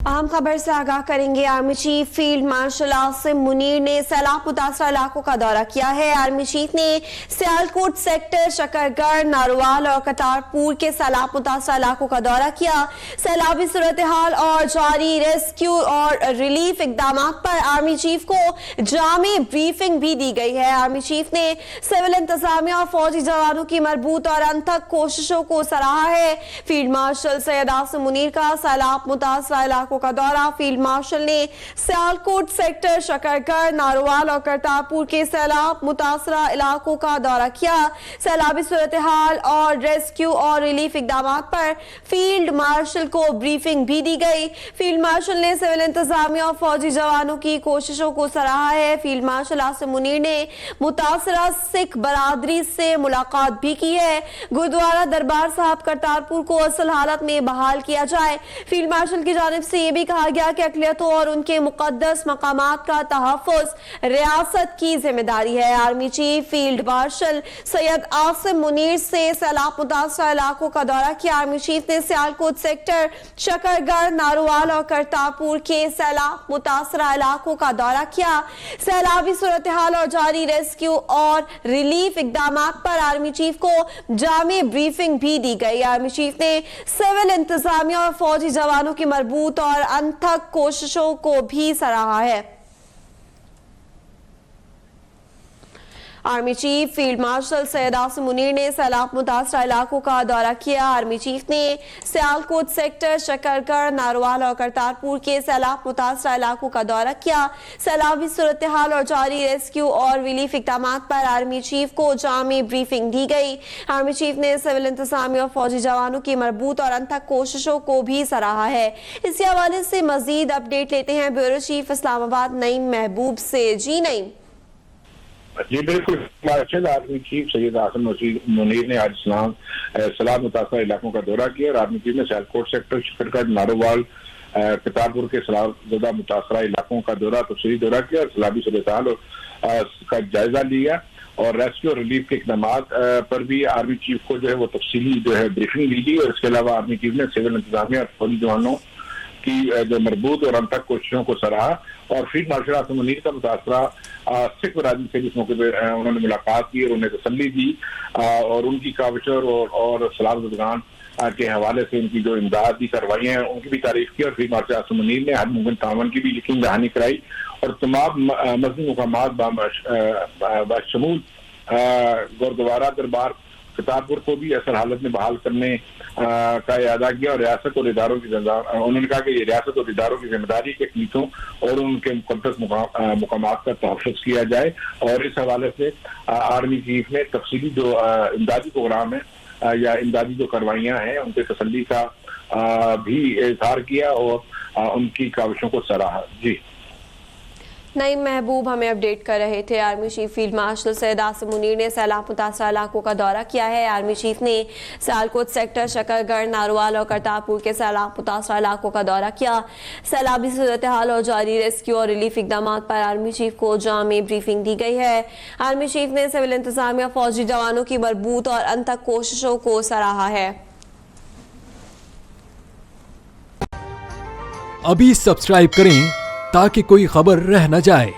अहम खबर से आगाह करेंगे। Army chief field marshal Asim Munir ने सैलाब मुतासरा इलाकों का दौरा किया है। आर्मी चीफ ने सियालकोट सेक्टर, शकरगढ़, नारोवाल और करतारपुर के सैलाब मुतासरा इलाकों का दौरा किया। सैलाबी सूरत हाल और जारी रेस्क्यू और रिलीफ इकदाम पर आर्मी चीफ को जामी ब्रीफिंग भी दी गई है। आर्मी चीफ ने सिविल इंतजामिया और फौजी जवानों की मजबूत और अनथक कोशिशों को सराहा है। फील्ड मार्शल सैयद आसिम मुनीर का सैलाब मुतासरा इलाकों का दौरा। फील्ड मार्शल ने सियालकोट सेक्टर, शकरगढ़, नारोवाल और करतारपुर के सैलाब मुतासरा इलाकों का दौरा किया। सैलाबी सूरत हाल और रेस्क्यू और रिलीफ इकदाम पर फील्ड मार्शल को ब्रीफिंग भी दी गई। फील्ड मार्शल ने सिविल इंतजामिया और फौजी जवानों की कोशिशों को सराहा है। फील्ड मार्शल आसिम मुनीर ने मुतासरा सिख बरादरी से मुलाकात भी की है। गुरुद्वारा दरबार साहब करतारपुर को असल हालत में बहाल किया जाए। फील्ड मार्शल की जानिब से यह भी कहा गया कि अक़लियतों और उनके मुक़द्दस मकामात का तहफ़्फ़ुज़ रियासत की जिम्मेदारी है। Army chief field marshal Syed Asim Munir से सैलाब मुतासरा इलाकों का दौरा किया। आर्मी चीफ ने सियालकोट सेक्टर, शकरगढ़, नारोवाल और करतारपुर के सैलाब मुतासरा इलाकों का दौरा किया। सैलाबी सूरत हाल और जारी रेस्क्यू और रिलीफ इकदाम पर आर्मी चीफ को जामी ब्रीफिंग भी दी गई। आर्मी चीफ ने सिविल इंतजामिया और फौजी जवानों की मजबूत और अनथक कोशिशों को भी सराहा है। Army chief field marshal Syed Asim Munir ने सैलाब मुतासरा इलाकों का दौरा किया। आर्मी चीफ ने सियालकोट सेक्टर, शकरगढ़, नारोवाल और करतारपुर के सैलाब मुतासरा इलाकों का दौरा किया। सैलाबी सूरत हाल और जारी रेस्क्यू और रिलीफ इकदाम पर आर्मी चीफ को जामी ब्रीफिंग दी गई। आर्मी चीफ ने सिविल इंतजामिया और फौजी जवानों की मजबूत और अनथक कोशिशों को भी सराहा है। इसी हवाले से मजीद अपडेट लेते हैं ब्यूरो चीफ इस्लामाबाद नईम महबूब से। जी नईम। जी बिल्कुल, marshal army chief Syed Asim Munir ने आज सैलाब मुतासरा इलाकों का दौरा किया और आर्मी चीफ ने सियालकोट सेक्टर, शकरगढ़, नारोवाल, करतारपुर के सैलाब मुतासरा इलाकों का तफसीली दौरा किया और सैलाबी सूरत हाल का जायजा लिया और रेस्क्यू और रिलीफ के इकदाम पर भी आर्मी चीफ को जो है वो तफसीली ब्रीफिंग दी गई। और इसके अलावा आर्मी चीफ ने सिविल इंतजामिया और फौजी जवानों की जो मजबूत और अनथक कोशिशों को सराहा। और फील्ड मार्शल आसिम मुनीर का मुतासरा सिख बरादरी से इस मौके पर उन्होंने मुलाकात की और उन्हें तसल्ली दी और उनकी काविशों और सलाह के हवाले से उनकी जो इमदादी कार्रवाइयाँ हैं उनकी भी तारीफ की। और फील्ड मार्शल आसिम मुनीर ने हर मुमकिन तावन की भी यकीन दहानी कराई और तमाम मज़हबी मुकामात बशमूल गुरुद्वारा दरबार करतारपुर को भी असल हालत में बहाल करने का इरादा किया। और रियासत और इदारों की उन्होंने कहा कि ये रियासत और इदारों की जिम्मेदारी के अक़लियतों और उनके मुक़द्दस मुकामात का तहफ़्फ़ुज़ किया जाए। और इस हवाले से आर्मी चीफ ने तफसीली जो इमदादी प्रोग्राम है या इमदादी जो कार्रवाइयाँ हैं उनके तसल्ली का भी इज़हार किया और उनकी काविशों को सराहा। जी नईम महबूब हमें अपडेट कर रहे थे। Army chief field marshal Syed Asim Munir ने सैलाब मुतासरा इलाकों का दौरा किया है। आर्मी चीफ ने सियालकोट सेक्टर, शकरगढ़, नारोवाल और करतारपुर के सैलाब मुतासरा इलाकों का दौरा किया। सैलाबी सूरत हाल और जारी रेस्क्यू और रिलीफ इकदाम पर आर्मी चीफ को जामी ब्रीफिंग दी गई है। आर्मी चीफ ने सिविल इंतजामिया फौजी जवानों की मजबूत और अनथक कोशिशों को सराहा है। अभी सब्सक्राइब करें ताकि कोई खबर रह न जाए।